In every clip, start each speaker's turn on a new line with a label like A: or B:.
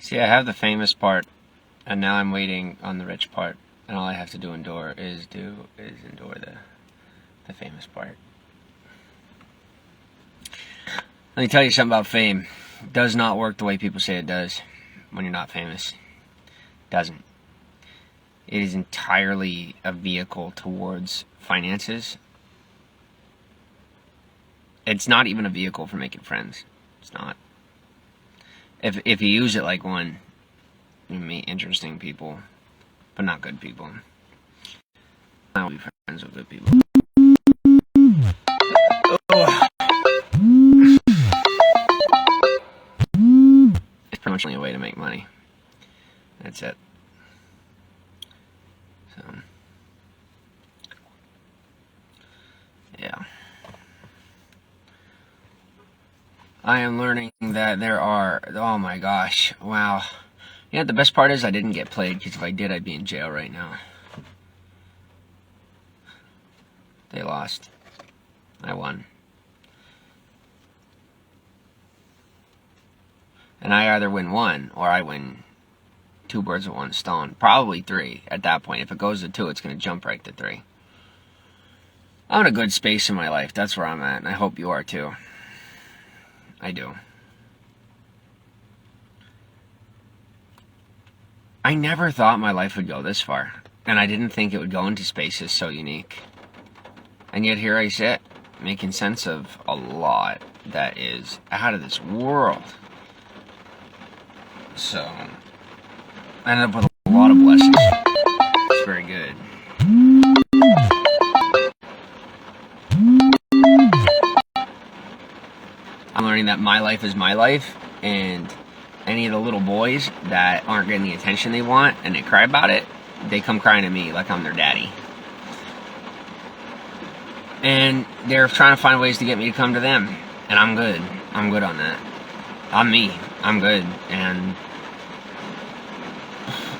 A: See, I have the famous part, and now I'm waiting on the rich part, and all I have to endure the famous part. Let me tell you something about fame. It does not work the way people say it does when you're not famous. It doesn't. It is entirely a vehicle towards finances. It's not even a vehicle for making friends. It's not. If you use it like one, you meet interesting people, but not good people. I will be friends with good people. It's pretty much only a way to make money. That's it. So, yeah. I am learning that there are, oh my gosh, wow. You know, the best part is I didn't get played, because if I did, I'd be in jail right now. They lost. I won. And I either win one, or I win two birds with one stone. Probably three at that point. If it goes to two, it's going to jump right to three. I'm in a good space in my life. That's where I'm at, and I hope you are too. I do. I never thought my life would go this far, and I didn't think it would go into spaces so unique. And yet here I sit, making sense of a lot that is out of this world. So, I ended up with a lot of blessings. It's very good. I'm learning that my life is my life, and any of the little boys that aren't getting the attention they want and they cry about it, they come crying to me like I'm their daddy. And they're trying to find ways to get me to come to them, and I'm good. I'm good on that. I'm me. I'm good. And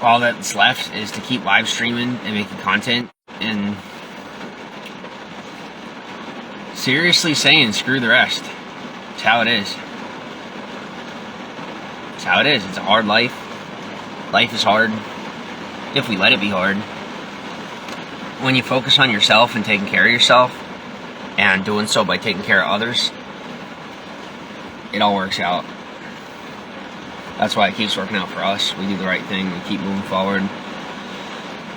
A: all that's left is to keep live streaming and making content and seriously saying screw the rest. It's how it is. It's how it is. It's a hard life. Life is hard if we let it be hard. When you focus on yourself and taking care of yourself, and doing so by taking care of others, it all works out. That's why it keeps working out for us. We do the right thing. We keep moving forward.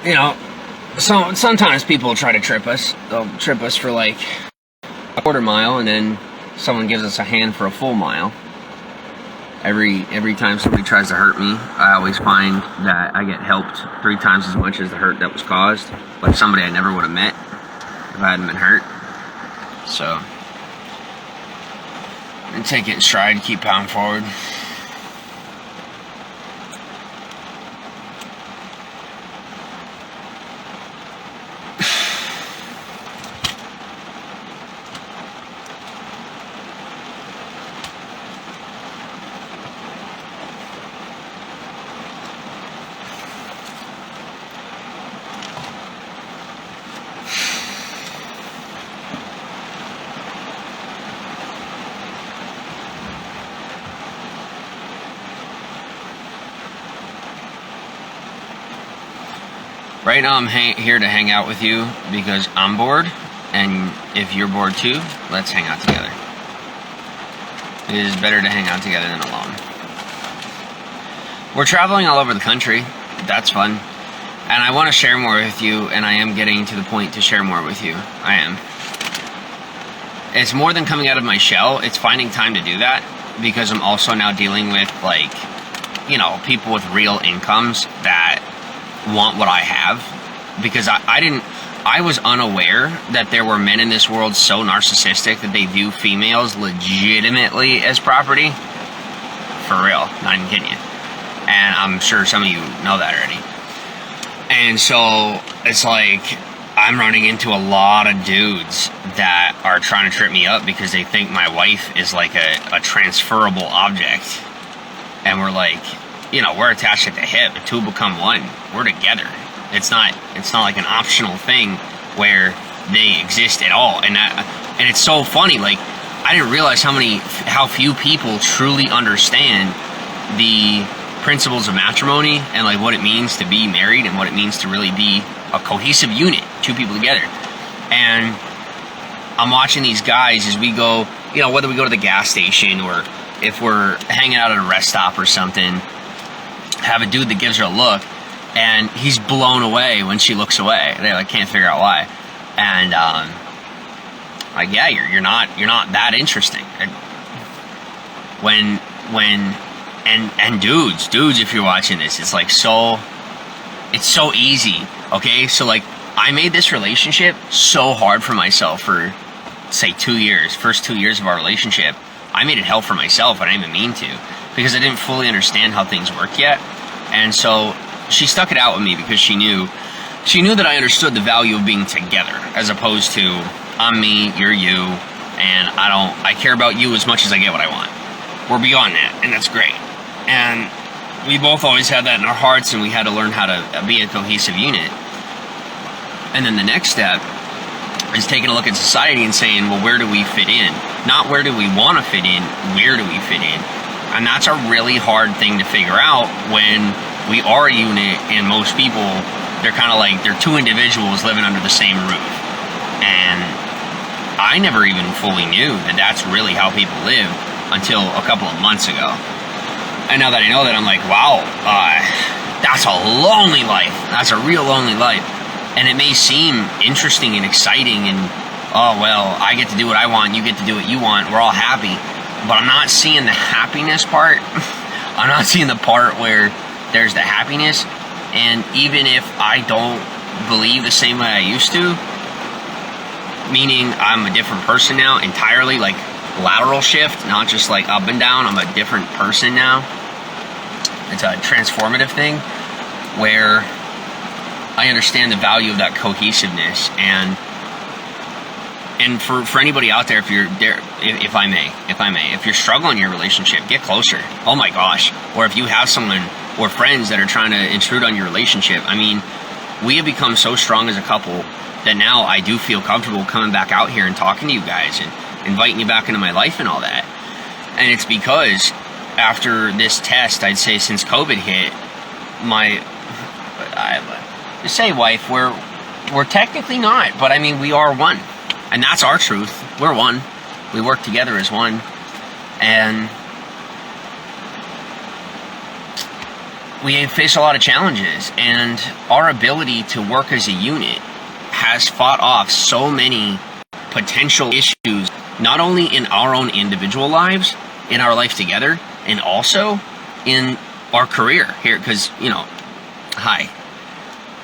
A: You know, so sometimes people try to trip us. They'll trip us for like a quarter mile, and then someone gives us a hand for a full mile. Every time somebody tries to hurt me, I always find that I get helped 3 times as much as the hurt that was caused. Like somebody I never would have met if I hadn't been hurt. So, and take it in stride, keep pounding forward. Right now I'm here to hang out with you because I'm bored, and if you're bored too, let's hang out together. It is better to hang out together than alone. We're traveling all over the country. That's fun. And I want to share more with you, and I am getting to the point to share more with you. I am. It's more than coming out of my shell. It's finding time to do that, because I'm also now dealing with, like, you know, people with real incomes that want what I have, because I was unaware that there were men in this world so narcissistic that they view females legitimately as property. For real, not even kidding you. And I'm sure some of you know that already. And so it's like I'm running into a lot of dudes that are trying to trip me up because they think my wife is like a transferable object, and we're like, you know, we're attached at the hip. The two become one. We're together. It's not like an optional thing where they exist at all. And it's so funny. Like, I didn't realize how few people truly understand the principles of matrimony and like what it means to be married and what it means to really be a cohesive unit, two people together. And I'm watching these guys as we go, you know, whether we go to the gas station or if we're hanging out at a rest stop or something, have a dude that gives her a look, and he's blown away when she looks away. They like can't figure out why. And like, yeah, you're not that interesting. And dudes, if you're watching this, it's like it's so easy. Okay, so like I made this relationship so hard for myself for say 2 years. First 2 years of our relationship, I made it hell for myself. I didn't even mean to, because I didn't fully understand how things work yet. And so she stuck it out with me because she knew that I understood the value of being together, as opposed to I'm me, you're you, and I care about you as much as I get what I want. We're beyond that, and that's great. And we both always had that in our hearts, and we had to learn how to be a cohesive unit. And then the next step is taking a look at society and saying, well, where do we fit in? Not where do we want to fit in, where do we fit in? And that's a really hard thing to figure out when we are a unit, and most people, they're kind of like, they're two individuals living under the same roof. And I never even fully knew that that's really how people live until a couple of months ago. And now that I know that, I'm like, wow, that's a lonely life. That's a real lonely life. And it may seem interesting and exciting and, oh, well, I get to do what I want, you get to do what you want, we're all happy. But I'm not seeing the happiness part. I'm not seeing the part where there's the happiness. And even if I don't believe the same way I used to, meaning I'm a different person now entirely, like lateral shift, not just like up and down, I'm a different person now. It's a transformative thing where I understand the value of that cohesiveness. And for anybody out there, if you're there, if I may, if you're struggling in your relationship, get closer. Oh my gosh. Or if you have someone or friends that are trying to intrude on your relationship, I mean, we have become so strong as a couple that now I do feel comfortable coming back out here and talking to you guys and inviting you back into my life and all that. And it's because after this test, I'd say since COVID hit, to say wife, we're technically not, but I mean, we are one. And that's our truth. We're one. We work together as one. And we face a lot of challenges. And our ability to work as a unit has fought off so many potential issues, not only in our own individual lives, in our life together, and also in our career here. Because, you know,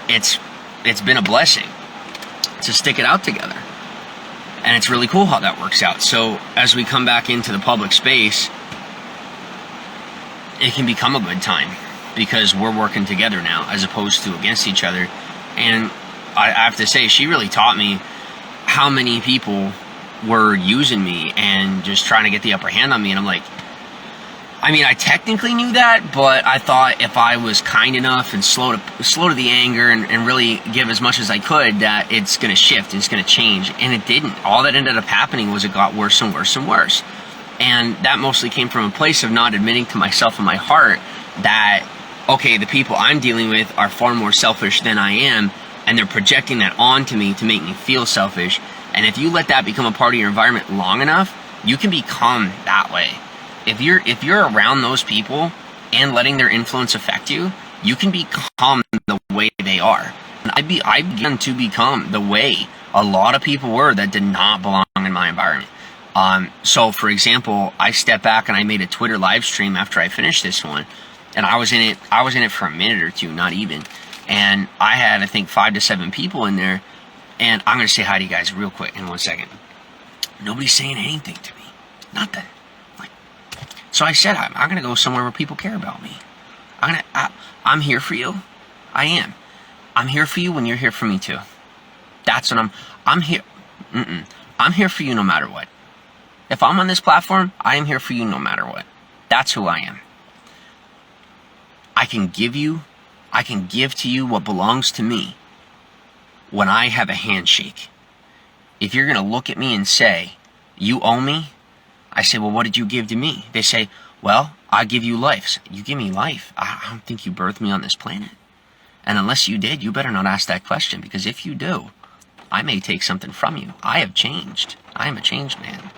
A: it's been a blessing to stick it out together. And it's really cool how that works out. So as we come back into the public space, it can become a good time because we're working together now as opposed to against each other. And I have to say, she really taught me how many people were using me and just trying to get the upper hand on me. And I'm like, I mean, I technically knew that, but I thought if I was kind enough and slow to the anger and really give as much as I could, that it's going to shift, it's going to change. And it didn't. All that ended up happening was it got worse and worse and worse. And that mostly came from a place of not admitting to myself in my heart that, okay, the people I'm dealing with are far more selfish than I am, and they're projecting that onto me to make me feel selfish. And if you let that become a part of your environment long enough, you can become that way. If you're around those people and letting their influence affect you, you can become the way they are. And I began to become the way a lot of people were that did not belong in my environment. So for example, I stepped back and I made a Twitter live stream after I finished this one, and I was in it for a minute or two, not even. And I had, I think, 5 to 7 people in there. And I'm going to say hi to you guys real quick in 1 second. Nobody's saying anything to me. Nothing. So I said, I'm going to go somewhere where people care about me. I'm here for you. I am. I'm here for you when you're here for me too. That's what I'm here. I'm here for you no matter what. If I'm on this platform, I am here for you no matter what. That's who I am. I can give to you what belongs to me when I have a handshake. If you're going to look at me and say, you owe me, I say, well, what did you give to me? They say, well, I give you life. So you give me life. I don't think you birthed me on this planet. And unless you did, you better not ask that question, because if you do, I may take something from you. I have changed. I am a changed man.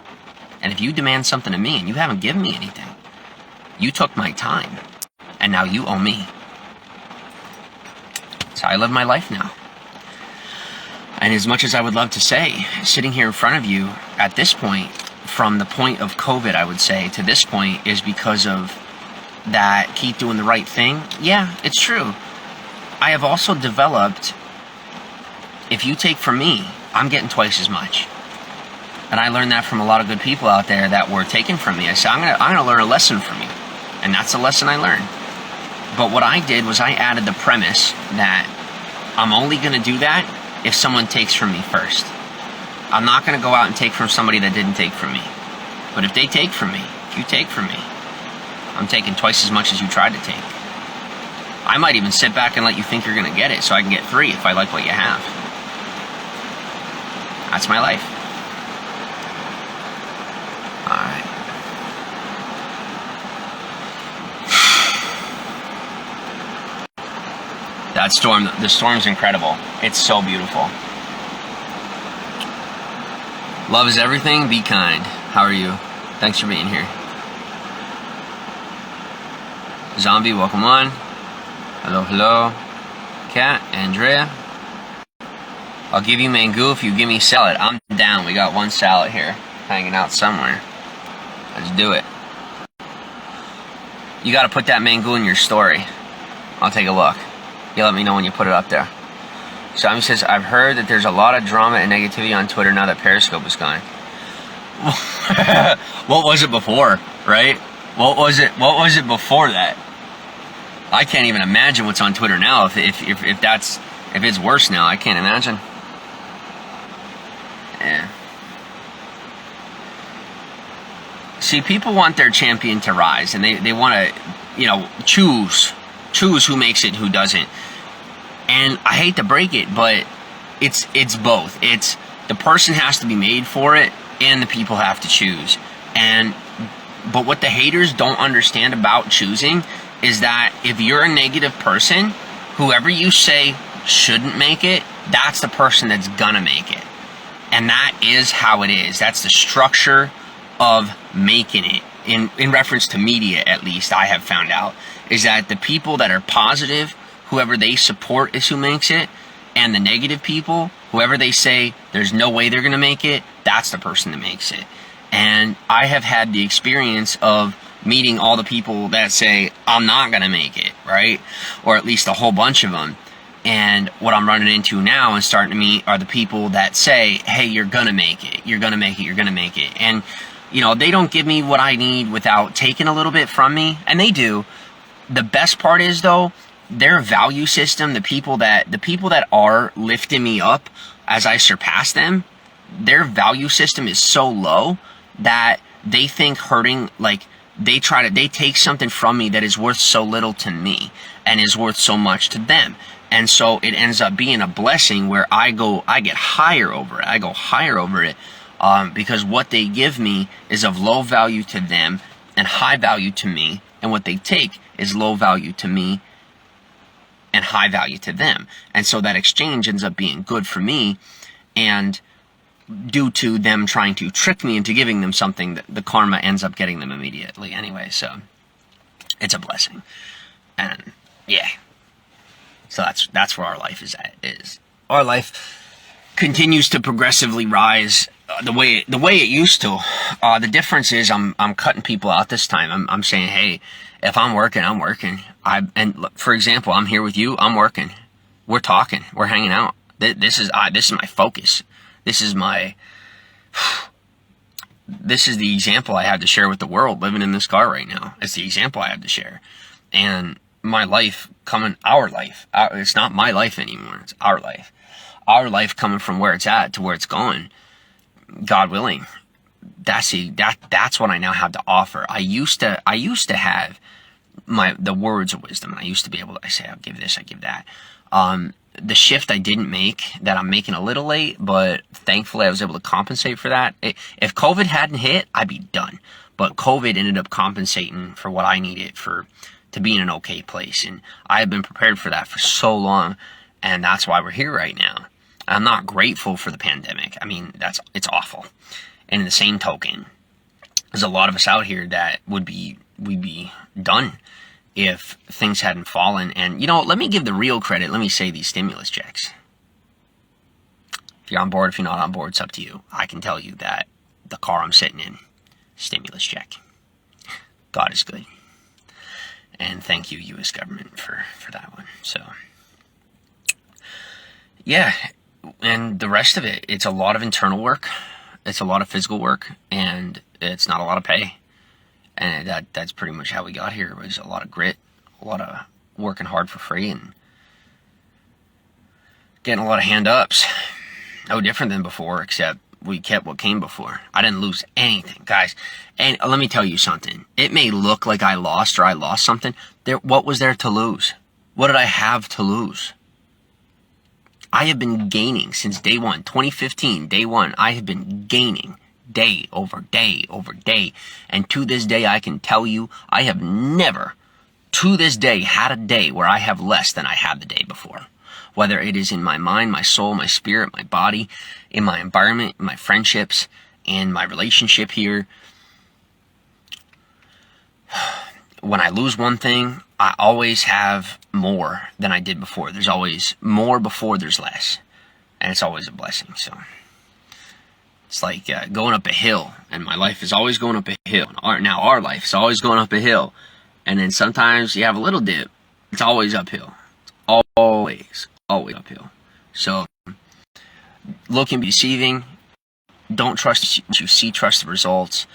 A: And if you demand something of me and you haven't given me anything, you took my time, and now you owe me. That's how I live my life now. And as much as I would love to say, sitting here in front of you at this point, from the point of COVID, I would say, to this point, is because of that keep doing the right thing. Yeah, it's true. I have also developed, if you take from me, I'm getting twice as much. And I learned that from a lot of good people out there that were taken from me. I said, I'm gonna learn a lesson from you. And that's the lesson I learned. But what I did was I added the premise that I'm only gonna do that if someone takes from me first. I'm not gonna go out and take from somebody that didn't take from me. But if they take from me, if you take from me, I'm taking twice as much as you tried to take. I might even sit back and let you think you're gonna get it so I can get 3 if I like what you have. That's my life. Alright. That storm, the storm's incredible. It's so beautiful. Love is everything, be kind. How are you? Thanks for being here. Zombie, welcome on. Hello, hello. Kat, Andrea. I'll give you mango if you give me salad. I'm down. We got one salad here hanging out somewhere. Let's do it. You got to put that mango in your story. I'll take a look. You let me know when you put it up there. Zombie says, I've heard that there's a lot of drama and negativity on Twitter now that Periscope is gone. What was it before, right? What was it before that? I can't even imagine what's on Twitter now. If it's worse now, I can't imagine. Yeah. See, people want their champion to rise, and they want to, choose who makes it, who doesn't. And I hate to break it, but it's both. It's the person has to be made for it, and the people have to choose. But what the haters don't understand about choosing is that if you're a negative person, whoever you say shouldn't make it, that's the person that's gonna make it. And that is how it is. That's the structure of making it. In reference to media, at least, I have found out, is that the people that are positive, whoever they support is who makes it, and the negative people, whoever they say there's no way they're gonna make it, that's the person that makes it. And I have had the experience of meeting all the people that say, I'm not going to make it, right? Or at least a whole bunch of them. And what I'm running into now and starting to meet are the people that say, hey, you're going to make it. You're going to make it. You're going to make it. And, they don't give me what I need without taking a little bit from me. And they do. The best part is, though, their value system, the people that are lifting me up as I surpass them, their value system is so low that they think hurting, like, they take something from me that is worth so little to me and is worth so much to them. And so it ends up being a blessing where I get higher over it. I go higher over it because what they give me is of low value to them and high value to me. And what they take is low value to me and high value to them. And so that exchange ends up being good for me, and due to them trying to trick me into giving them something, that the karma ends up getting them immediately anyway. So it's a blessing. And yeah, so that's where our life is our life continues to progressively rise the way it used to. The difference is I'm cutting people out this time. I'm saying, hey, if I'm working, I'm working. And look, for example, I'm here with you, I'm working, we're talking, we're hanging out. This is my focus. This is the example I have to share with the world living in this car right now. It's the example I have to share. And my life our life. It's not my life anymore. It's our life. Our life coming from where it's at to where it's going. God willing. That's what I now have to offer. I used to have the words of wisdom. And I used to be able to say, I'll give this, I give that. The shift I didn't make, that I'm making a little late, but thankfully I was able to compensate for that. If COVID hadn't hit, I'd be done. But COVID ended up compensating for what I needed to be in an okay place. And I have been prepared for that for so long. And that's why we're here right now. I'm not grateful for the pandemic. I mean, it's awful. And in the same token, there's a lot of us out here that we'd be done if things hadn't fallen. And, you know, let me give the real credit. Let me say these stimulus checks. If you're on board, if you're not on board, it's up to you. I can tell you that the car I'm sitting in, stimulus check. God is good. And thank you, U.S. government, for that one. So, yeah. And the rest of it, it's a lot of internal work. It's a lot of physical work. And it's not a lot of pay. And that's pretty much how we got here. It was a lot of grit, a lot of working hard for free, and getting a lot of hand-ups. No different than before, except we kept what came before. I didn't lose anything, guys. And let me tell you something. It may look like I lost or I lost something. What was there to lose? What did I have to lose? I have been gaining since day one, 2015, day one. I have been gaining day over day over day. And to this day, I can tell you, I have never, to this day, had a day where I have less than I had the day before. Whether it is in my mind, my soul, my spirit, my body, in my environment, in my friendships, in my relationship here. When I lose one thing, I always have more than I did before. There's always more before there's less. And it's always a blessing. So it's like going up a hill. And my life is always going up a hill. Now our life is always going up a hill. And then sometimes you have a little dip. It's always uphill. It's always uphill. So look and be deceiving. Don't trust what you see, trust the results.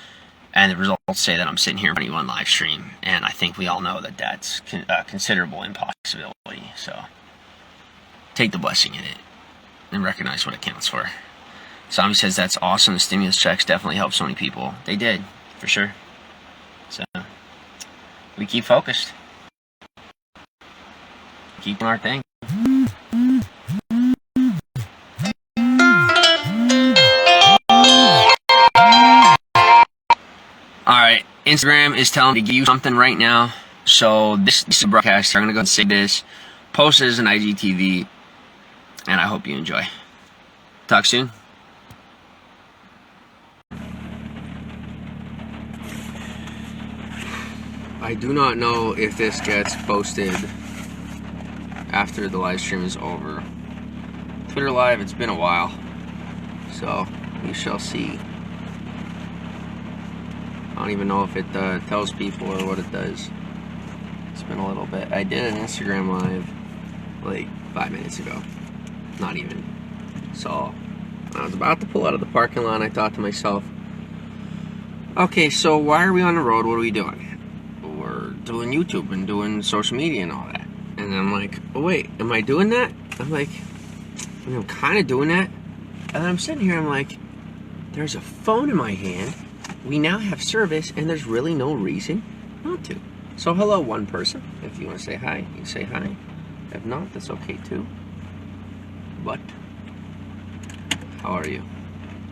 A: And the results say that I'm sitting here running one live stream. And I think we all know that that's a considerable impossibility. So take the blessing in it and recognize what it counts for. Somebody says that's awesome. The stimulus checks definitely helped so many people. They did, for sure. So we keep focused. Keep doing our thing. Alright, Instagram is telling me to give you something right now. So this is a broadcast. I'm going to go and say this. Post it as an IGTV. And I hope you enjoy. Talk soon. I do not know if this gets posted after the live stream is over. Twitter Live, it's been a while. So we shall see. I don't even know if it tells people or what it does. It's been a little bit. I did an Instagram Live like 5 minutes ago. Not even. So when I was about to pull out of the parking lot, I thought to myself, okay, so why are we on the road? What are we doing? We're doing YouTube and doing social media and all that. And I'm like, oh wait, am I doing that? I'm like, I'm kind of doing that. And then I'm sitting here, I'm like, there's a phone in my hand. We now have service, and there's really no reason not to. So hello, one person. If you want to say hi, you say hi. If not, that's okay too. But how are you?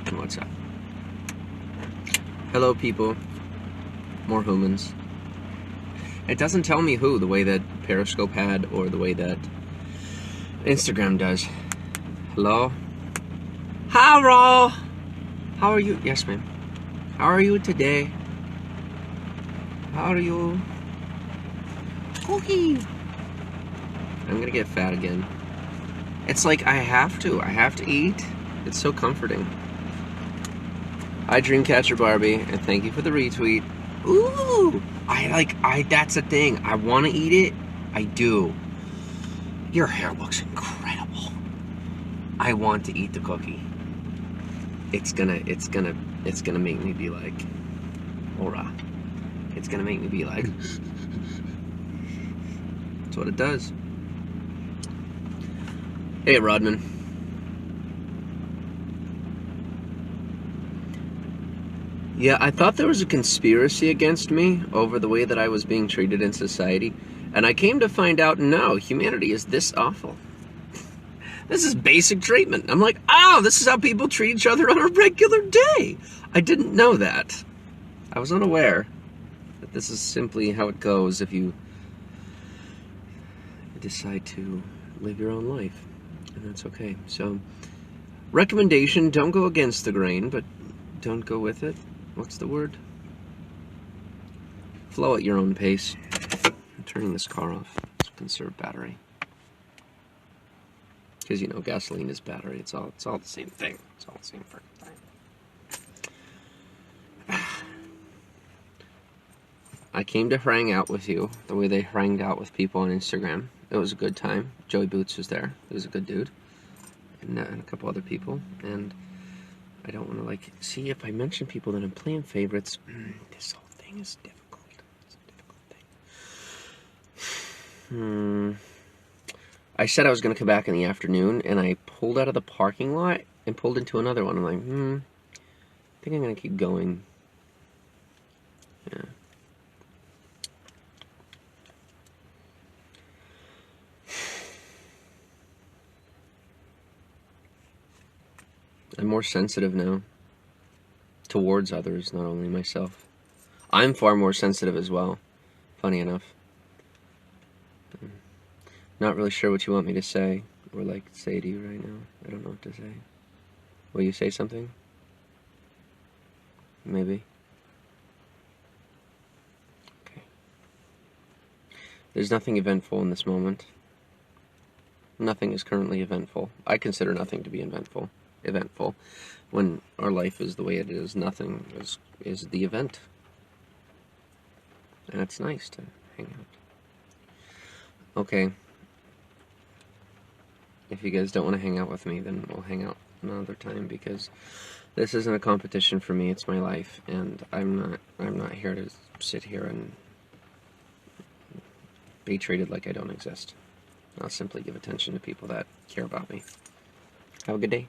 A: And what's up? Hello, people. More humans. It doesn't tell me who, the way that Periscope had, or the way that Instagram does. Hello? Hello! How are you? Yes, ma'am. How are you today? How are you? Cookie! I'm gonna get fat again. It's like I have to eat. It's so comforting. Hi, Dreamcatcher Barbie, and thank you for the retweet. Ooh! That's a thing. I want to eat it. I do. Your hair looks incredible. I want to eat the cookie. It's gonna make me be like, ora. It's gonna make me be like, that's what it does. Hey, Rodman. Yeah, I thought there was a conspiracy against me over the way that I was being treated in society, and I came to find out, no, humanity is this awful. This is basic treatment. I'm like, oh, this is how people treat each other on a regular day. I didn't know that. I was unaware that this is simply how it goes if you decide to live your own life, and that's okay. So, recommendation, don't go against the grain, but don't go with it. What's the word? Flow at your own pace. I'm turning this car off to conserve battery. Because, you know, gasoline is battery. It's all the same thing. It's all the same freaking thing. I came to hang out with you the way they hanged out with people on Instagram. It was a good time. Joey Boots was there. He was a good dude. And a couple other people. And I don't want to, like, see if I mention people that I'm playing favorites. This whole thing is difficult. It's a difficult thing. I said I was going to come back in the afternoon, and I pulled out of the parking lot and pulled into another one. I'm like, I think I'm going to keep going. Yeah. I'm more sensitive now towards others, not only myself. I'm far more sensitive as well, funny enough. Not really sure what you want me to say, or like say to you right now. I don't know what to say. Will you say something? Maybe. Okay. There's nothing eventful in this moment. Nothing is currently eventful. I consider nothing to be eventful. When our life is the way it is, nothing is the event. And it's nice to hang out. Okay. If you guys don't want to hang out with me, then we'll hang out another time, because this isn't a competition for me, it's my life, and I'm not here to sit here and be treated like I don't exist. I'll simply give attention to people that care about me. Have a good day.